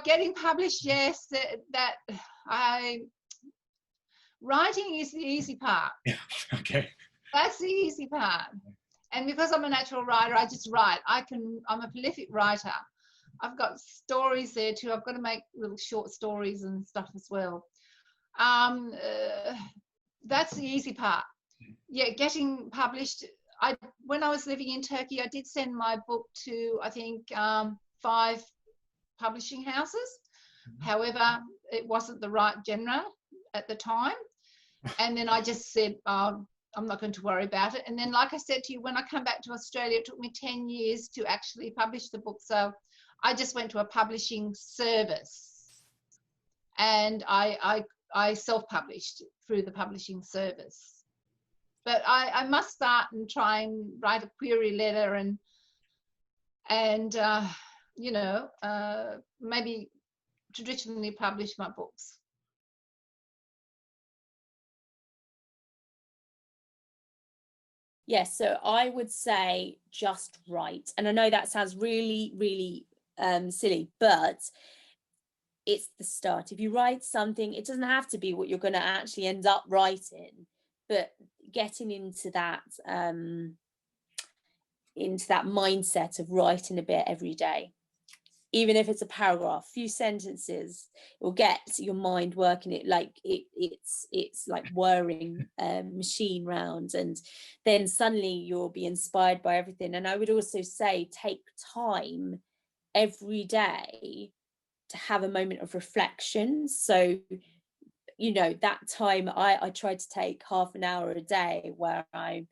about getting published, yes, writing is the easy part. Yeah. Okay. That's the easy part. And because I'm a natural writer, I just write. I'm a prolific writer. I've got stories there too. I've got to make little short stories and stuff as well. That's the easy part. Yeah, getting published. When I was living in Turkey, I did send my book to, I think, 5 publishing houses. However, it wasn't the right genre at the time. And then I just said, I'm not going to worry about it. And then, like I said to you, when I come back to Australia, it took me 10 years to actually publish the book. So I just went to a publishing service, and I self-published through the publishing service. But I must start and try and write a query letter and you know, maybe traditionally publish my books. Yes, so I would say just write. And I know that sounds really, really silly, but it's the start. If you write something, it doesn't have to be what you're going to actually end up writing, but getting into that mindset of writing a bit every day, even if it's a paragraph, few sentences, it will get your mind working. It like it's like whirring machine round, and then suddenly you'll be inspired by everything. And I would also say take time every day to have a moment of reflection. So, you know, that time I try to take half an hour a day where I'm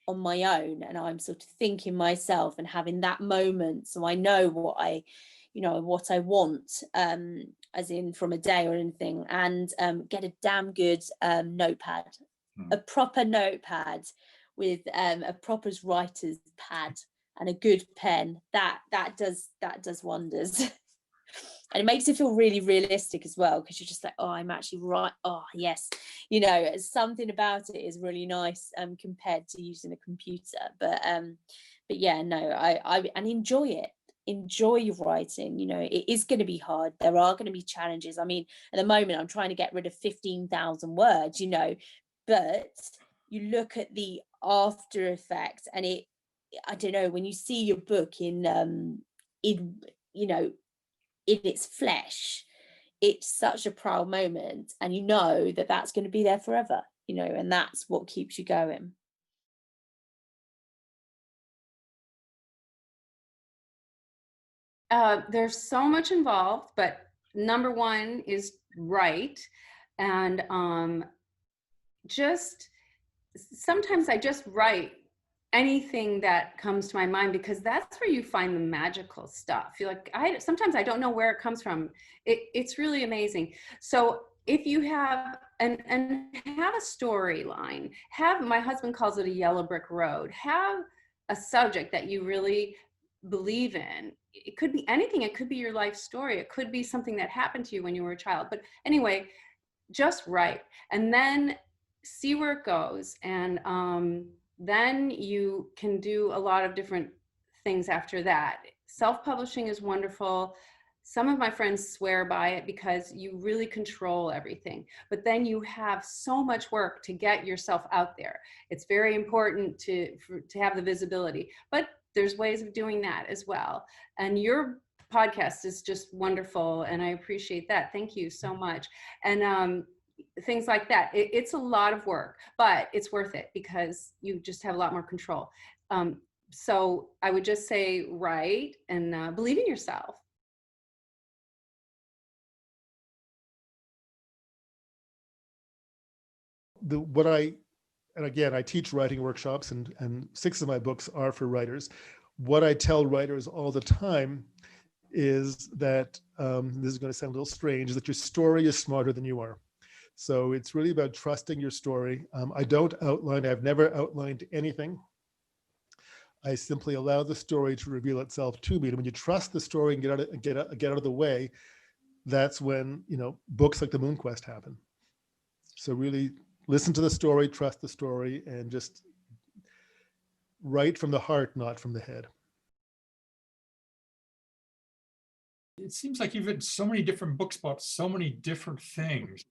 on my own and I'm sort of thinking myself and having that moment, so I know what I want, as in from a day or anything, and get a damn good notepad, a proper notepad with a proper writer's pad and a good pen. That does wonders. And it makes it feel really realistic as well, because you're just like, oh, I'm actually right. Oh, yes. You know, something about it is really nice compared to using a computer. But yeah, no, I enjoy it. Enjoy writing. You know, it is going to be hard. There are going to be challenges. I mean, at the moment, I'm trying to get rid of 15,000 words, you know, but you look at the after effects and I don't know, when you see your book in its flesh, it's such a proud moment, and you know that that's going to be there forever, you know, and that's what keeps you going. There's so much involved, but number one is write. And just sometimes I just write anything that comes to my mind, because that's where you find the magical stuff. You're like, sometimes I don't know where it comes from. It's really amazing. So if you have and have a storyline, my husband calls it a yellow brick road, have a subject that you really believe in. It could be anything. It could be your life story. It could be something that happened to you when you were a child. But anyway, just write and then see where it goes. And then you can do a lot of different things after that. Self-publishing is wonderful. Some of my friends swear by it because you really control everything, but then you have so much work to get yourself out there. It's very important to have the visibility, but there's ways of doing that as well. And your podcast is just wonderful, and I appreciate that. Thank you so much. And things like that. It's a lot of work, but it's worth it because you just have a lot more control. So I would just say write and believe in yourself. And again, I teach writing workshops, and 6 of my books are for writers. What I tell writers all the time is that, this is going to sound a little strange, is that your story is smarter than you are. So it's really about trusting your story. I've never outlined anything. I simply allow the story to reveal itself to me. And when you trust the story and get out of the way, that's when, you know, books like The Moon Quest happen. So really listen to the story, trust the story, and just write from the heart, not from the head. It seems like you've written so many different books about so many different things.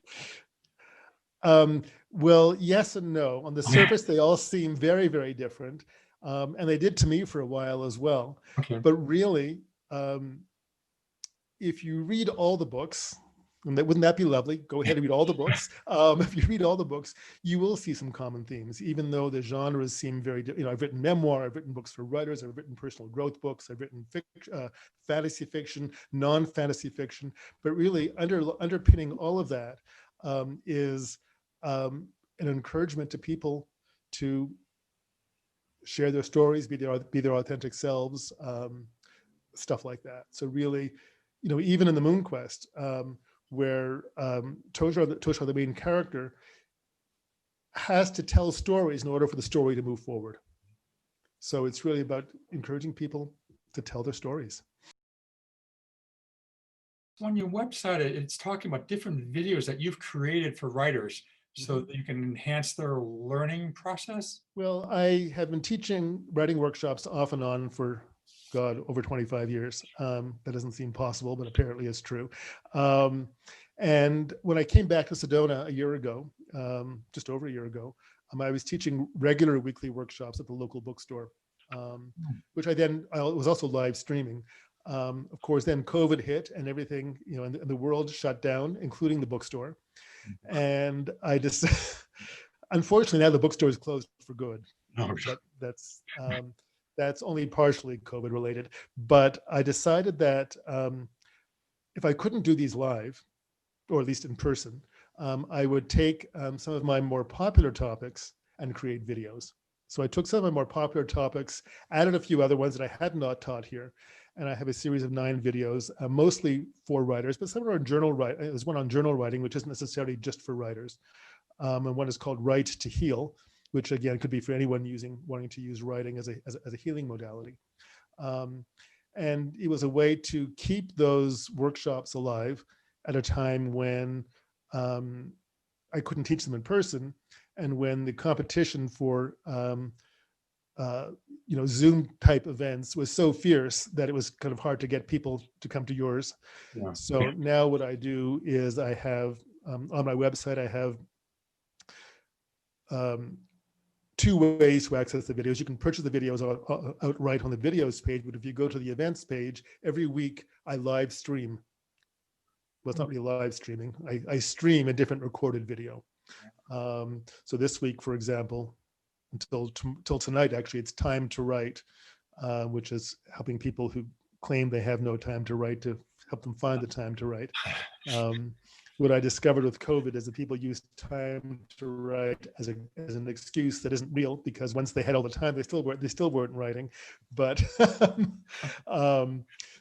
Well, yes and no. On the surface, they all seem very, very different. And they did to me for a while as well. Okay. But really, if you read all the books, and wouldn't that be lovely? Go ahead and read all the books. If you read all the books, you will see some common themes, even though the genres seem very different. You know, I've written memoir, I've written books for writers, I've written personal growth books, I've written fantasy fiction, non-fantasy fiction. But really, underpinning all of that is an encouragement to people to share their stories, be their authentic selves, stuff like that. So really, you know, even in the Moon Quest, where Toshar, the main character, has to tell stories in order for the story to move forward. So it's really about encouraging people to tell their stories. On your website, it's talking about different videos that you've created for writers so that you can enhance their learning process. Well, I have been teaching writing workshops off and on for, God, over 25 years. That doesn't seem possible, but apparently it's true. And when I came back to Sedona a year ago, just over a year ago, I was teaching regular weekly workshops at the local bookstore, which I was also live streaming. Of course, then COVID hit and everything, you know, and the world shut down, including the bookstore. And I just, unfortunately, now the bookstore is closed for good. That's only partially COVID related. But I decided that if I couldn't do these live, or at least in person, I would take some of my more popular topics and create videos. So I took some of my more popular topics, added a few other ones that I had not taught here, and I have a series of 9 videos, mostly for writers, but some are journal writing. There's one on journal writing, which isn't necessarily just for writers, and one is called Write to Heal, which again could be for anyone wanting to use writing as a healing modality. And it was a way to keep those workshops alive at a time when I couldn't teach them in person, and when the competition for you know, Zoom type events was so fierce that it was kind of hard to get people to come to yours. Yeah. So now what I do is I have on my website, I have 2 ways to access the videos. You can purchase the videos outright on the videos page, but if you go to the events page, every week I live stream. Well, it's not really live streaming. I stream a different recorded video. So this week, for example, until tonight, actually, it's Time to Write, which is helping people who claim they have no time to write to help them find the time to write. What I discovered with COVID is that people use time to write as an excuse that isn't real, because once they had all the time, they still weren't writing. But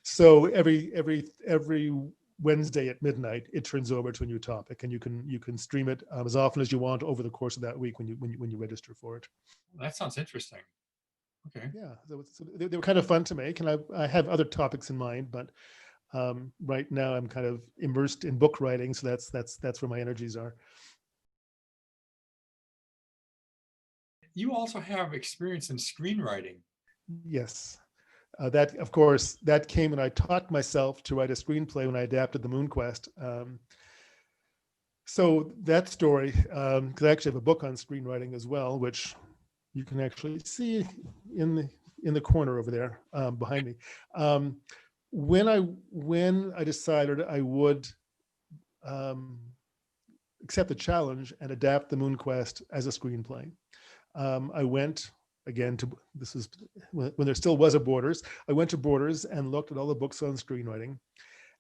so every Wednesday at midnight, it turns over to a new topic, and you can stream it as often as you want over the course of that week when you register for it. That sounds interesting. Okay. Yeah, so they were kind of fun to make, and I have other topics in mind, but right now I'm kind of immersed in book writing, so that's where my energies are. You also have experience in screenwriting. Yes. That, of course, that came when I taught myself to write a screenplay when I adapted the Moon Quest. So that story, because I actually have a book on screenwriting as well, which you can actually see in the corner over there behind me. When I decided I would accept the challenge and adapt the Moon Quest as a screenplay, I went again to, this is when there still was a Borders. I went to Borders and looked at all the books on screenwriting,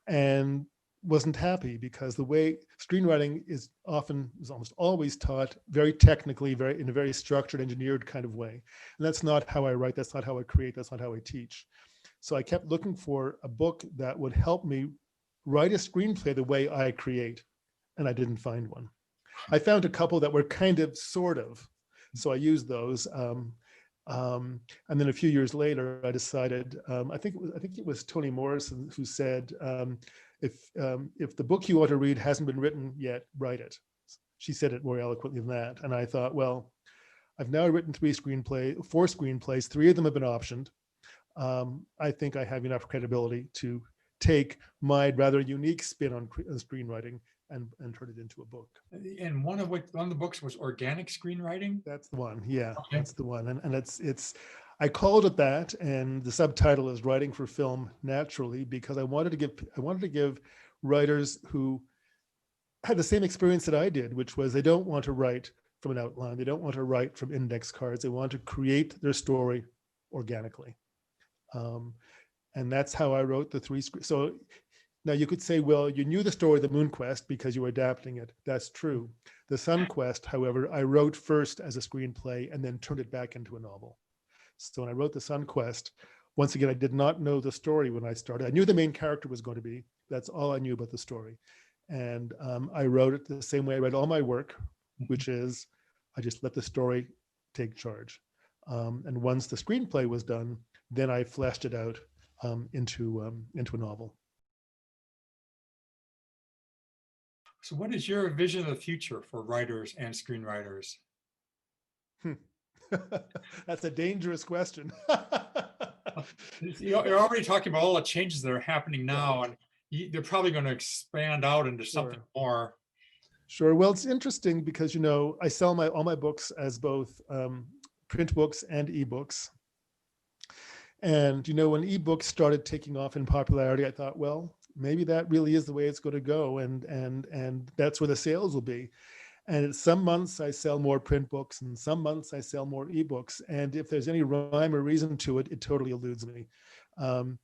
and wasn't happy, because the way screenwriting is almost always taught very technically, in a very structured, engineered kind of way. And that's not how I write, that's not how I create, that's not how I teach. So I kept looking for a book that would help me write a screenplay the way I create, and I didn't find one. I found a couple that were kind of, sort of, so I used those. And then a few years later, I decided, I think it was Toni Morrison who said, if the book you want to read hasn't been written yet, write it. She said it more eloquently than that. And I thought, well, I've now written 4 screenplays. 3 of them have been optioned. I think I have enough credibility to take my rather unique spin on screenwriting and turn it into a book. And one of the books was organic screenwriting. That's the one. Yeah, Okay. that's the one. And it's I called it that, and the subtitle is Writing for Film Naturally, because I wanted to give writers who had the same experience that I did, which was they don't want to write from an outline. They don't want to write from index cards. They want to create their story organically. And that's how I wrote the three. So now you could say, well, you knew the story of the Moon Quest because you were adapting it. That's true. The Sun Quest, however, I wrote first as a screenplay and then turned it back into a novel. So when I wrote the Sun Quest, once again, I did not know the story when I started. I knew the main character was going to be. That's all I knew about the story. And I wrote it the same way I read all my work, which is I just let the story take charge. And once the screenplay was done, then I fleshed it out into a novel. So what is your vision of the future for writers and screenwriters? That's a dangerous question. You're already talking about all the changes that are happening now, and they're probably going to expand out into something more. Sure. Well, it's interesting because, I sell all my books as both print books and ebooks. And, when ebooks started taking off in popularity, I thought, well, maybe that really is the way it's going to go. And that's where the sales will be. And some months I sell more print books and some months I sell more ebooks. And if there's any rhyme or reason to it, it totally eludes me. The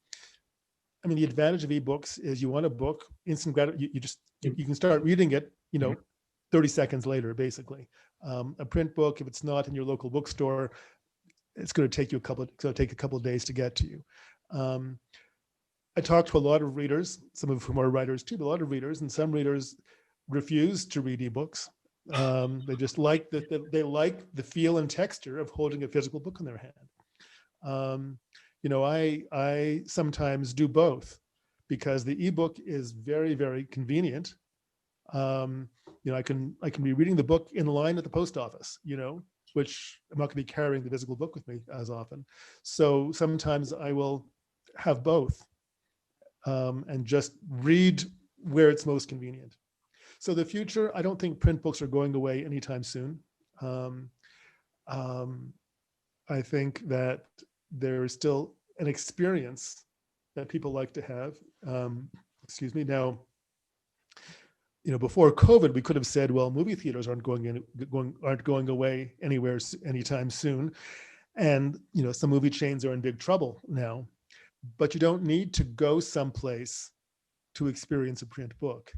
advantage of ebooks is you want a book, instant gratification. You can start reading it, 30 seconds later, basically. A print book, if it's not in your local bookstore, it's going to take a couple of days to get to you. I talked to a lot of readers, some of whom are writers too, but a lot of readers, and some readers refuse to read ebooks. They just like they like the feel and texture of holding a physical book in their hand. I sometimes do both because the ebook is very, very convenient. I can be reading the book in line at the post office, which I'm not going to be carrying the physical book with me as often. So sometimes I will have both and just read where it's most convenient. So the future, I don't think print books are going away anytime soon. I think that there is still an experience that people like to have. Now, before COVID, we could have said, well, movie theaters aren't going away anywhere anytime soon. And, some movie chains are in big trouble now, but you don't need to go someplace to experience a print book.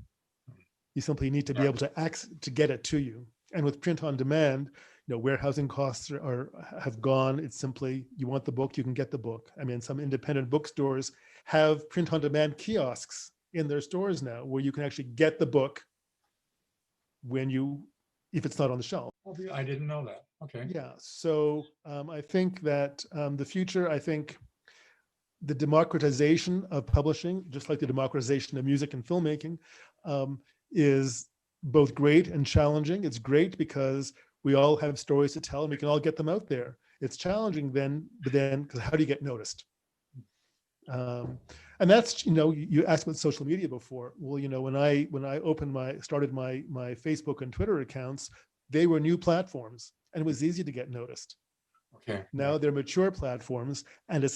You simply need to be able to get it to you. And with print on demand, warehousing costs have gone. It's simply, you want the book, you can get the book. Some independent bookstores have print on demand kiosks in their stores now where you can actually get the book if it's not on the shelf. I didn't know that. Okay. Yeah. So I think that the future, the democratization of publishing, just like the democratization of music and filmmaking, is both great and challenging. It's great because we all have stories to tell and we can all get them out there. It's challenging because how do you get noticed? And that's, you asked about social media before. Well, when I started my Facebook and Twitter accounts, they were new platforms and it was easy to get noticed. Okay. Now they're mature platforms, and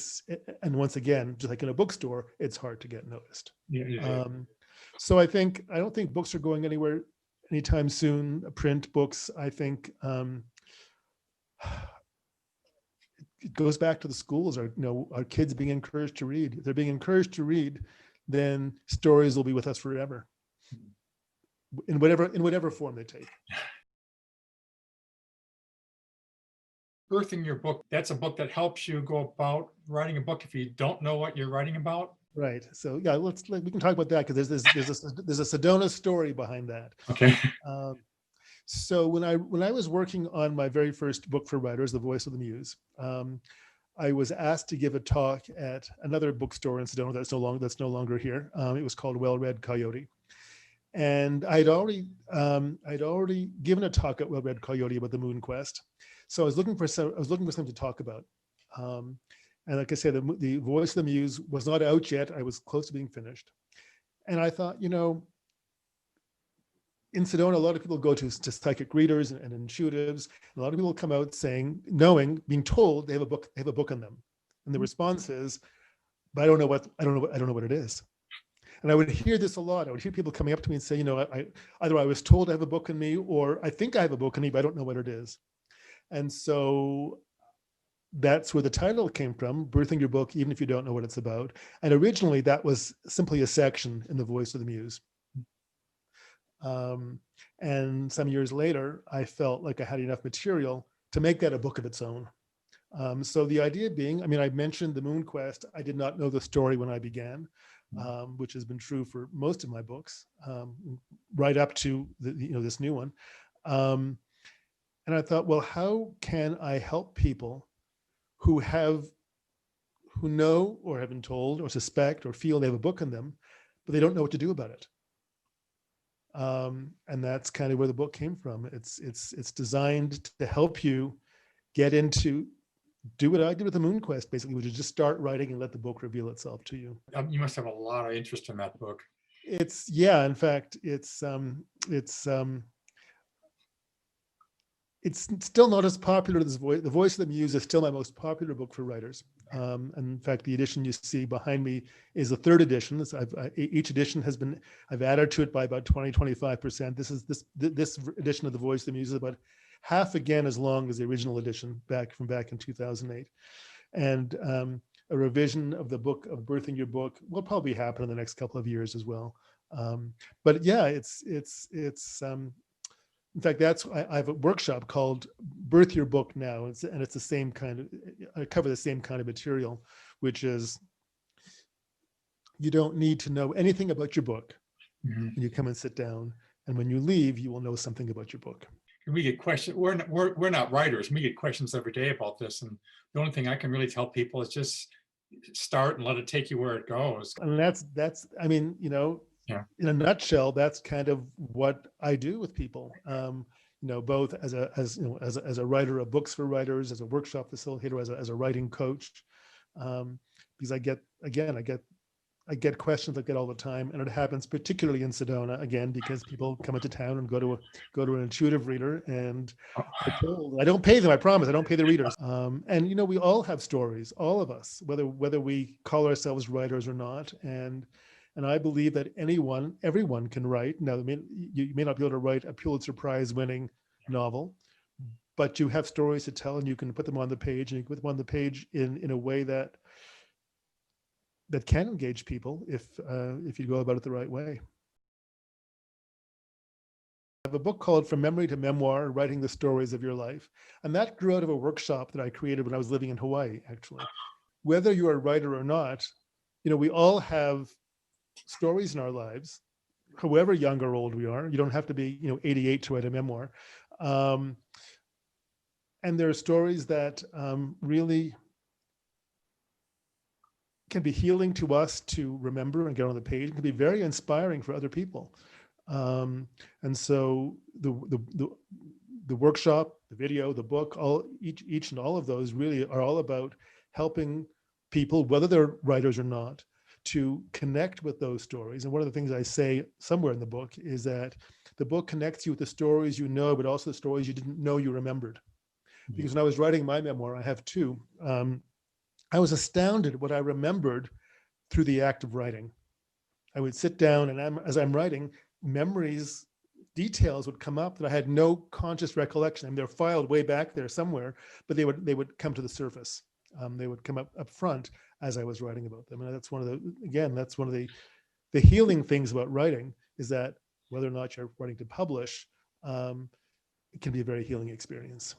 once again, just like in a bookstore, it's hard to get noticed. Yeah. So I don't think books are going anywhere anytime soon. Print books, I think it goes back to the schools. Are kids being encouraged to read? If they're being encouraged to read, then stories will be with us forever, in whatever form they take. Birthing your book, that's a book that helps you go about writing a book if you don't know what you're writing about. Right. So yeah, we can talk about that because there's a Sedona story behind that. Okay. So when I was working on my very first book for writers, The Voice of the Muse, I was asked to give a talk at another bookstore in Sedona that's no longer here. It was called Well Read Coyote, and I'd already given a talk at Well Read Coyote about the Moon Quest. So I was looking for something to talk about. And like I said, the Voice of the Muse was not out yet. I was close to being finished. And I thought, in Sedona, a lot of people go to psychic readers and intuitives. And a lot of people come out saying, being told they have a book on them. And the response is, but I don't know what it is. And I would hear this a lot. I would hear people coming up to me and say, either I was told I have a book in me, or I think I have a book in me, but I don't know what it is. And so that's where the title came from, Birthing Your Book, Even If You Don't Know What It's About. And originally that was simply a section in the Voice of the Muse. And some years later, I felt like I had enough material to make that a book of its own. So the idea being, I mentioned the Moon Quest. I did not know the story when I began, which has been true for most of my books, right up to this new one. And I thought, well, how can I help people who know or have been told or suspect or feel they have a book in them, but they don't know what to do about it? And that's kind of where the book came from. It's designed to help you get into, do what I did with the Moon Quest, basically, which is just start writing and let the book reveal itself to you. You must have a lot of interest in that book. In fact, it's still not as popular as The Voice of the Muse is still my most popular book for writers. And in fact, the edition you see behind me is the third edition. Each edition I've added to it by about 20-25%. This edition of The Voice of the Muse is about half again as long as the original edition back in 2008. And a revision of the book of Birthing Your Book will probably happen in the next couple of years as well. But yeah, in fact, I have a workshop called Birth Your Book Now, and it's the same I cover the same kind of material, which is you don't need to know anything about your book when you come and sit down, and when you leave, you will know something about your book. We get questions. We're not writers. We get questions every day about this, and the only thing I can really tell people is just start and let it take you where it goes. And that's yeah. In a nutshell, that's kind of what I do with people. Both as a writer of books for writers, as a workshop facilitator, as a writing coach, because I get questions I get all the time, and it happens particularly in Sedona, again, because people come into town and go to an intuitive reader, and I don't pay them. I promise, I don't pay the readers. And we all have stories, all of us, whether we call ourselves writers or not, and I believe that everyone can write. Now, you may not be able to write a Pulitzer Prize winning novel, but you have stories to tell, and you can put them on the page, and you can put them on the page in a way that can engage people if you go about it the right way. I have a book called From Memory to Memoir, Writing the Stories of Your Life. And that grew out of a workshop that I created when I was living in Hawaii, actually. Whether you're a writer or not, we all have stories in our lives, however young or old we are. You don't have to be 88 to write a memoir. And there are stories that really can be healing to us to remember and get on the page. It can be very inspiring for other people. And so the workshop, the video, the book, each and all of those really are all about helping people, whether they're writers or not, to connect with those stories. And one of the things I say somewhere in the book is that the book connects you with the stories you know, but also the stories you didn't know you remembered. Because when I was writing my memoir, I have two, I was astounded at what I remembered through the act of writing. I would sit down, and as I'm writing, memories, details would come up that I had no conscious recollection. I mean, they're filed way back there somewhere, but they would come to the surface. They would come up front as I was writing about them. And that's one of the healing things about writing, is that whether or not you're writing to publish, it can be a very healing experience.